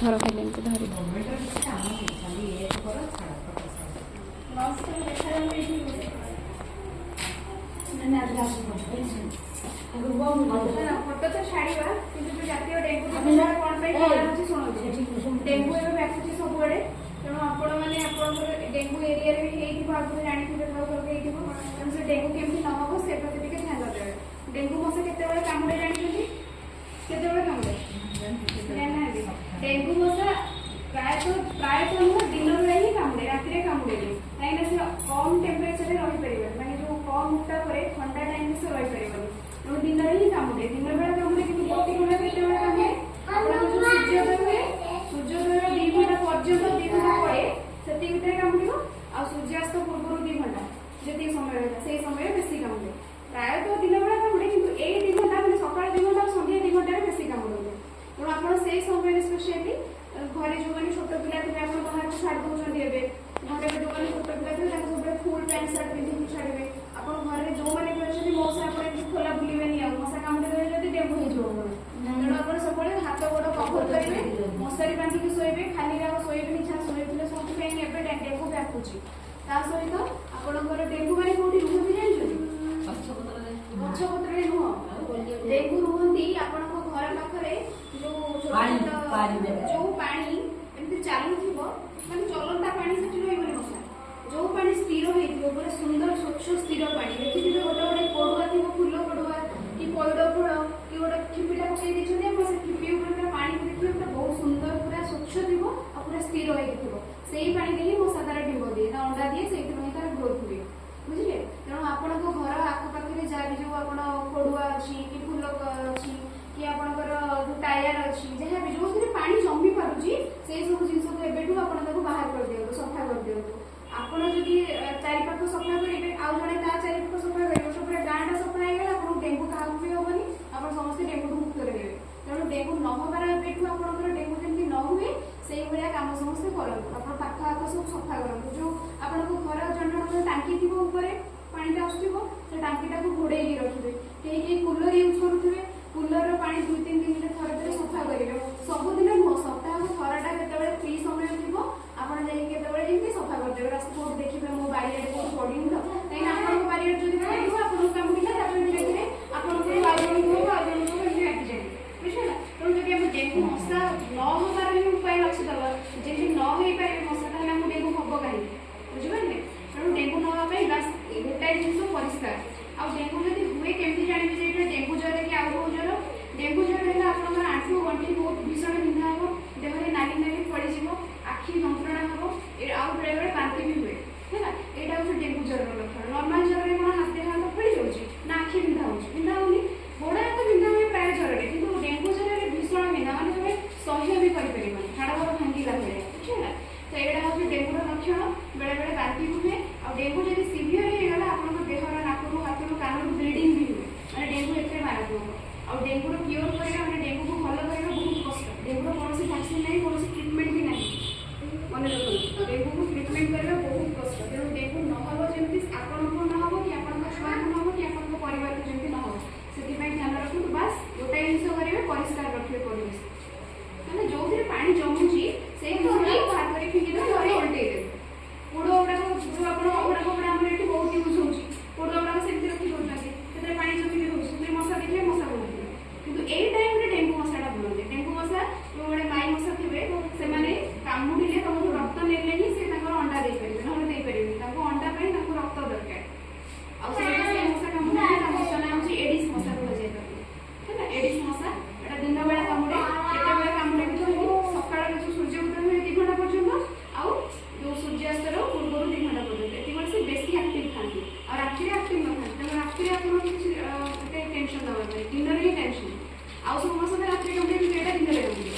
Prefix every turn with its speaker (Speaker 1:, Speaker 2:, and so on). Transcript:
Speaker 1: ଧର ଖାଲି ଏମିତି ଧରି
Speaker 2: ଫଟୋ ତ ଛାଡ଼ିବା କିନ୍ତୁ ଯୋଉ ଜାତୀୟ ଡେଙ୍ଗୁ କ'ଣ ପାଇଁ କରାଯାଉଛି ଶୁଣନ୍ତୁ। ଡେଙ୍ଗୁ ଏବେ ବ୍ୟାପୁଛି ସବୁଆଡ଼େ, ତେଣୁ ଆପଣମାନେ ଆପଣଙ୍କର ଡେଙ୍ଗୁ ଏରିଆରେ ବି ହେଇଥିବ, ଆଗରୁ ଜାଣିଥିବେ କାହାକୁ ହେଇଥିବ, ତେଣୁ ସେ ଡେଙ୍ଗୁ କେମିତି ନ ହେବ ସେ ପ୍ରତି ଟିକେ ଧ୍ୟାନ ଦେବେ। ଡେଙ୍ଗୁ ମଶା କେତେବେଳେ କାମୁଡ଼େ ଜାଣିଛନ୍ତି? କେତେବେଳେ କାମୁଡ଼େ ଜାଣିନାହାନ୍ତି? ଡେଙ୍ଗୁ ମଶା ପ୍ରାୟତଃ ନୁହଁ, ଦିନ ବେଳେ ହିଁ କାମୁଡ଼େ, ରାତିରେ କାମୁଡ଼େନି। କାହିଁକିନା ସେ କମ୍ ଟେମ୍ପରେଚରରେ ରହିପାରିବନି, ମାନେ ଯୋଉ କମ୍ ଉତ୍ତାପରେ ଥଣ୍ଡା ଟାଇମ୍ରେ ସେ ରହିପାରିବନି, ତେଣୁ ଦିନରେ ହିଁ କାମୁଡ଼େ। ଦିନ ବେଳେ କାମୁଡ଼େ କିନ୍ତୁ ପ୍ରତିକୂଳ କେତେବେଳେ କାମୁଡ଼େ? ଆପଣଙ୍କ ଯୋଉ ସୂର୍ଯ୍ୟୋଦୟ ହୁଏ, ସୂର୍ଯ୍ୟୋଦୟର 2 ଘଣ୍ଟା ପର୍ଯ୍ୟନ୍ତ 2 ଘଣ୍ଟା ପରେ ସେତିକି ଭିତରେ କାମୁଡ଼ିବ, ଆଉ ସୂର୍ଯ୍ୟାସ୍ତ ପୂର୍ବରୁ 2 ଘଣ୍ଟା ଯେତିକି ସମୟ ରହିଲା ସେଇ ସମୟରେ ବେଶୀ କାମୁଡ଼େ। ପ୍ରାୟତଃ ଦିନ ବେଳେ କାମୁଡ଼େ କିନ୍ତୁ ଏଇ 2 ଘଣ୍ଟା ମାନେ ସକାଳ 2 ଘଣ୍ଟା ଆଉ ସନ୍ଧ୍ୟା 2 ଘଣ୍ଟାରେ ବେଶୀ କାମୁଡ଼ନ୍ତି। ତେଣୁ ଆପଣ ସେଇ ସମୟରେ ସ୍ପେଶାଲି ଘରେ ଯୋଉମାନେ ଛୋଟ ପିଲା ଥିବେ, ଆପଣ ବାହାରକୁ ଛାଡ଼ି ଦେଉଛନ୍ତି, ଏବେ ଘରେ ଯୋଉମାନେ ଛୋଟ ପିଲା ଥିବେ ତାଙ୍କୁ ସବୁବେଳେ ଫୁଲ୍ ପ୍ୟାଣ୍ଟ ସାର୍ଟ ପିନ୍ଧିକି ଛାଡ଼ିବେ। ଆପଣ ଘରେ ଯୋଉମାନେ ବି ଅଛନ୍ତି ମଶା ଆପଣ ଏମିତି ଖୋଲା ବୁଲିବେନି, ଆଉ ମଶା କାମୁଡ଼ିଦେବେ ଯଦି ଡେଙ୍ଗୁ ହେଇଯିବ। ତେଣୁ ଆପଣ ସବୁବେଳେ ହାତ ଗୋଡ଼ କଭର କରିବେ, ମଶାରୀ ବାନ୍ଧିକି ଶୋଇବେ, ଖାଲିରେ ଆଉ ଶୋଇବେନି, ଯାହା ଶୋଇଥିଲେ ସବୁଥିପାଇଁ ଏବେ ଡେଙ୍ଗୁ ବ୍ୟାପୁଛି। ତା ସହିତ ଆପଣଙ୍କର ଡେଙ୍ଗୁ ମାନେ କୋଉଠି ରୁହନ୍ତି ଜାଣିଛନ୍ତି? ଗଛପତ୍ରରେ ନୁହଁ, ଡେଙ୍ଗୁ ରୁହନ୍ତି ଆପଣଙ୍କ ଘର ପାଖରେ ଯୋଉ ଯୋଉ ପାଣି ଏମିତି ଚାଲୁଥିବ, ମାନେ ଚଲନ୍ତା ପାଣି ସେଠି ରହିବନି ମଶା। ଯୋଉ ପାଣି ସ୍ଥିର ହେଇଥିବ, ପୁରା ସୁନ୍ଦର ସ୍ୱଚ୍ଛ ସ୍ଥିର ପାଣି, ଦେଖିଥିବେ ଗୋଟେ ଗୋଟେ ପଡ଼ୁଆ ଥିବ, ଫୁଲ ପଡ଼ୁଆ କି ପଇଡ଼ ଫଳ କି ଗୋଟେ ଠିପିଟା ପକେଇ ଦେଇଛନ୍ତି, ଆପଣ ସେ ଠିପି ଉପରେ ପୁରା ପାଣି ଦେଖିବେ ପୁରା ବହୁତ ସୁନ୍ଦର, ପୁରା ସ୍ୱଚ୍ଛ ଥିବ ଆଉ ପୁରା ସ୍ଥିର ହେଇକି ଥିବ। ସେଇ ପାଣିରେ ହିଁ ମଶା ତାର ଡିମ୍ବ ଦିଏ, ତା ଅଣ୍ଡା ଦିଏ, ସେଇଥିପାଇଁ ତାର ଗ୍ରୋଥ ହୁଏ, ବୁଝିଲେ? ତେଣୁ ଆପଣଙ୍କ ଘର ଆଖପାଖରେ ଯାହା ବି ଯୋଉ ଆପଣ ପଡ଼ୁଆ ଅଛି କି ଫୁଲ ଅଛି କି ଆପଣଙ୍କର ଯୋଉ ଟାୟାର ଅଛି, ଯାହା ବି ଯୋଉଥିରେ ପାଣି ଜମି ପାରୁଛି, ସେଇ ସବୁ ଜିନିଷକୁ ଏବେଠୁ ଆପଣ ତାକୁ ବାହାର କରିଦିଅନ୍ତୁ, ସଫା କରିଦିଅନ୍ତୁ। ଆପଣ ଯଦି ଚାରିପାଖ ସଫା କରିବେ, ଆଉ ଜଣେ ତା ଚାରିପାଖ ସଫା କରିବେ, ତ ପୁରା ଗାଁଟା ସଫା ହେଇଗଲା, ଆପଣଙ୍କୁ ଡେଙ୍ଗୁ କାହାକୁ ବି ହବନି, ଆପଣ ସମସ୍ତେ ଡେଙ୍ଗୁଠୁ ମୁକ୍ତ ରହିବେ। ତେଣୁ ଡେଙ୍ଗୁ ନ ହବାର ଏବେଠୁ ଆପଣଙ୍କର ଡେଙ୍ଗୁ ଯେମିତି ନ ହୁଏ ସେଇଭଳିଆ କାମ ସମସ୍ତେ କରନ୍ତୁ। ଆପଣ ପାଖ ଆଖ ସବୁ ସଫା କରନ୍ତୁ। ଯୋଉ ଆପଣଙ୍କ ଘର ଜଣଙ୍କର ଟାଙ୍କି ଥିବ, ଉପରେ ପାଣିଟା ଆସୁଥିବ, ସେ ଟାଙ୍କିଟାକୁ ଘୋଡ଼େଇକି ରଖିବେ। କେହି କେହି କୁଲର ୟୁଜ୍ କରୁଥିବେ, କୁଲରର ପାଣି 2-3 ଦିନରେ ଥରେ ସଫା କରିବେ। ସବୁଦିନ ନୁହଁ, ସପ୍ତାହକୁ ଥରଟା କେତେବେଳେ ଫ୍ରି ସମୟ ଥିବ ଆପଣ ଯାଇକି କେତେବେଳେ ଯେମିତି ସଫା କରିଦେବେ। ରାସ୍ତା କୋଉଠି ଦେଖିବେ ମୋ ବାରିଆଡ଼େ କୋଉଠି ପଡ଼ିନି ତ, କାହିଁକିନା ଆପଣଙ୍କ ବାରିଆଡ଼େ ଯଦି ପଡ଼ିବ ଆପଣଙ୍କୁ କାମୁଡ଼ିଲା, ତାପରେ ଧୀରେ ଧୀରେ ଆପଣଙ୍କର ଆଉ ଜଣଙ୍କୁ ଏମିତି ବ୍ୟାପିଯାଏ, ବୁଝିଲା? ତେଣୁ ଯଦି ଆମେ ଡେଙ୍ଗୁ ମଶା ନ ହେବାର ହିଁ ଉପାୟ ଅଛି ଦେବା, ଯେମିତି ନ ହେଇପାରିବେ ମଶା, ତାହେଲେ ଆମକୁ ଡେଙ୍ଗୁ ହବ କାହିଁକି, ବୁଝିପାରିଲେ? ତେଣୁ ଡେଙ୍ଗୁ ନ ହେବା ପାଇଁ ବାସ୍ ଗୋଟାଏ ଜିନିଷ ପରିଷ୍କାର। ଆଉ ଡେଙ୍ଗୁ ଯଦି ହୁଏ କେମିତି ଜାଣିବେ ଯେ ଏଇଟା ଡେଙ୍ଗୁ ଜ୍ୱର କି ଆଉ କୋଉ ଜ୍ୱର? ଡେଙ୍ଗୁ ଜ୍ୱର ହେଲେ ଆପଣଙ୍କର ଆଣ୍ଠୁ ଗଣ୍ଠି ବହୁତ ଭୀଷଣ ବିନ୍ଧା ହେବ, ଦେହରେ ନାଲି ନାଲି ଫଳିଯିବ, ଆଖି ଯନ୍ତ୍ରଣା ହେବ, ଆଉ ବେଳେବେଳେ ବାନ୍ତି ବି ହୁଏ, ହେଲା? ଏଇଟା ହେଉଛି ଡେଙ୍ଗୁ ଜ୍ୱରର ଲକ୍ଷଣ। ନର୍ମାଲ ଜ୍ୱରରେ କ'ଣ ଦେହ ହାତ ଫଳି ଯାଉଛି ନା ଆଖି ବିନ୍ଧା ହେଉଛି? ବିନ୍ଧା ହେଉନି, ଗୋଡ଼ ହାତ ବିନ୍ଧା ହୁଏ ପ୍ରାୟ ଜ୍ୱରରେ, କିନ୍ତୁ ଡେଙ୍ଗୁ ଜ୍ୱରରେ ଭୀଷଣ ବିନ୍ଧା, ମାନେ ତମେ ସହ୍ୟ ବି କରିପାରିବନି, ହାଡ଼ ଗୋଡ଼ ଭାଙ୍ଗିଲା ଭଳିଆ, ବୁଝିଲା? ତ ଏଇଟା ହେଉଛି ଡେଙ୍ଗୁର ଲକ୍ଷଣ। ବେଳେବେଳେ ବାନ୍ତି ହୁଏ, ଆଉ ଡେଙ୍ଗୁ ଯଦି ସିଭିୟର ହେଇଗଲା ଆପଣଙ୍କ ଦେହର ନାକରୁ ହାତରୁ କାନରୁ ବ୍ଲିଡିଂ ବି ହୁଏ, ମାନେ ଡେଙ୍ଗୁ ଏତେ ମାରାତ୍ମକ। ଆଉ ଡେଙ୍ଗୁର କ୍ୟୁର କରିବା, ମାନେ ଡେଙ୍ଗୁକୁ ଭଲ କରିବା ବହୁତ କଷ୍ଟ। ଡେଙ୍ଗୁର କୌଣସି ଭ୍ୟାକ୍ସିନ୍ ନାହିଁ, କୌଣସି ଟ୍ରିଟମେଣ୍ଟ ବି ନାହିଁ, ମନେ ରଖନ୍ତୁ। ଡେଙ୍ଗୁକୁ ଟ୍ରିଟମେଣ୍ଟ କରିବା ବହୁତ କଷ୍ଟ। ତେଣୁ ଡେଙ୍ଗୁ ନ ହେବ ଯେମିତି, ଆପଣଙ୍କୁ ନ ହେବ କି ଆପଣଙ୍କ ଛୁଆଙ୍କୁ ନ ହେବ କି ଆପଣଙ୍କ ପରିବାରକୁ ଯେମିତି ନ ହେବ, ସେଥିପାଇଁ ଧ୍ୟାନ ରଖନ୍ତୁ। ବାସ୍ ଗୋଟାଏ ଜିନିଷ କରିବେ, ପରିଷ୍କାର ରଖିବେ ପରିବେଶ, ମାନେ ଯୋଉଥିରେ ପାଣି ଜମୁଛି ସେଇ ଜିନିଷଟାକୁ ବାହାର କରି ଫିଙ୍ଗିଦେବେ, ଘରେ ଓଲଟେଇ ଦେବେ। ପୋଡ଼ ଗୁଡ଼ାକ ଯୋଉ ଆପଣ ଅଭଡ଼ା ଫଭଡ଼ା ଆମର ଏଠି ବହୁତ ୟୁଜ୍ ହେଉଛି, ପୋଡ଼ ଗୁଡ଼ାକ ସେମିତି ରଖି ଦେଉଛନ୍ତି, ସେଥିରେ ପାଣି ଜମିକି ରହୁଛି, ସେଥିରେ ମଶା ଦେଖିଲେ ମଶା ବୁଲୁଥିବେ। କିନ୍ତୁ ଏଇ ଟାଇମ୍ରେ ଡେଙ୍ଗୁ ମଶାଟା ବୁଲନ୍ତି। ଡେଙ୍ଗୁ ମଶା ଯୋଉମାନେ ମାଇ ମଶା ଥିବେ, ସେମାନେ କାମୁଡ଼ିଲେ ତମକୁ ରକ୍ତ ନେଲେ ହିଁ ସେ ତାଙ୍କର ଅଣ୍ଡା ଦେଇପାରିବେ, ନହେଲେ ଦେଇପାରିବେନି। ତାଙ୍କୁ ଅଣ୍ଡା ପାଇଁ ତାଙ୍କୁ ରକ୍ତ ଦରକାର। ଆଉ ସେଇଟା ସେ ମଶା କାମୁଡ଼ିଲେ ତା ମଶା ନାଁ ହେଉଛି ଏଡିସ୍ ମଶା କୁହାଯାଏ ତାକୁ, ହେଲା? ଏଡିସ୍ ମଶା ଏଟା ଦିନ ବେଳେ କାମୁଡ଼େ। କେତେବେଳେ କାମୁଡ଼େ ବି କହିବି? ସକାଳ ଯୋଉ ସୂର୍ଯ୍ୟ ଉଦୟ ହୁଏ 2 ଘଣ୍ଟା ପର୍ଯ୍ୟନ୍ତ, ଆଉ ଯୋଉ ସୂର୍ଯ୍ୟାସ୍ତର ପୂର୍ବରୁ 2 ଘଣ୍ଟା ପର୍ଯ୍ୟନ୍ତ, ଏତିକି ସେ ବେଶୀ ଆକ୍ଟିଭ ଥାନ୍ତି, ଆଉ ରାତିରେ ଆକ୍ଟିଭ ନଥାନ୍ତି। ତେଣୁ ରାତିରେ ଆପଣ କିଛି ଏତେ ଟେନସନ୍ ଦେବା ପାଇଁ, ଦିନରେ ହିଁ ଟେନସନ୍। ଆଉ ସବୁ ମଶା ରାତିରେ କାମୁଡ଼େ, କିନ୍ତୁ ଏଇଟା ଦିନରେ କାମୁଡ଼େ।